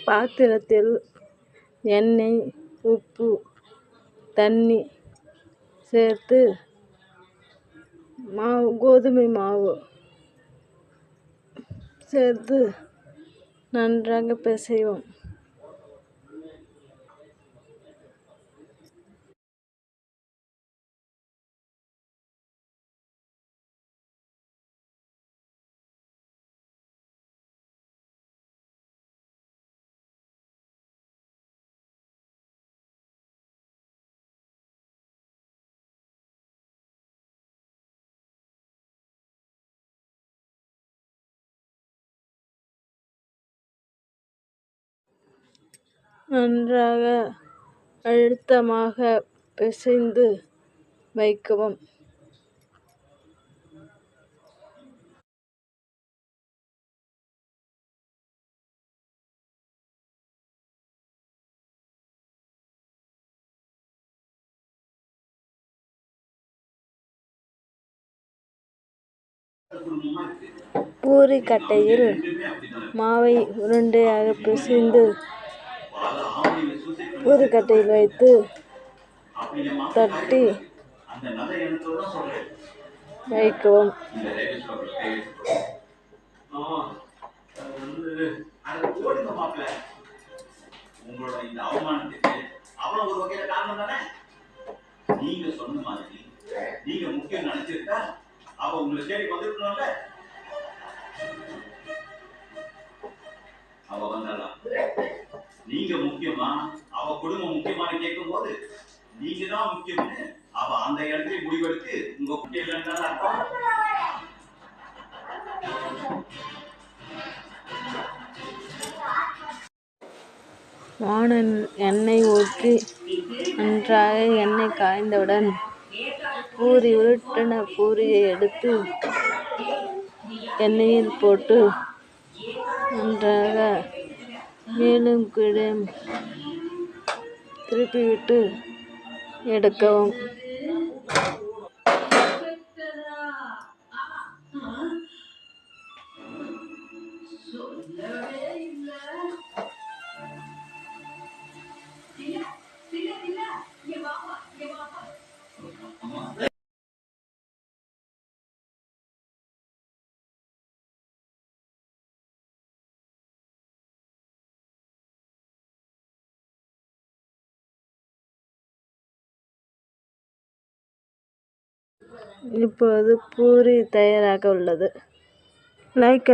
பாத்திரத்தில் எண்ணெய், உப்பு, தண்ணி சேர்த்து கோதுமை மாவு சேர்த்து நன்றாக பிசையவும். நன்றாக அழுத்தமாக பிசைந்து வைக்கவும். பூரி கட்டையில் மாவை உருண்டையாக பிசைந்து பூரி கட்டையில் வைத்து தட்டி வைக்கவும். நீங்க முக்கியமா, அவ குடும்பம் முக்கியமான கேட்கும் போது நீங்க தான் முக்கியம்னு அவ அந்த இடத்துல முடிவெடுத்து உங்க முக்கியம் வாணல் எண்ணெய் ஊற்றி நன்றாக எண்ணெய் காய்ந்தவுடன் உருட்டின பூரியை எடுத்து எண்ணெயில் போட்டு நன்றாக மேலும் கீழே திருப்பிவிட்டு எடுக்கவும். இப்போது பூரி தயாராக உள்ளது. லைக்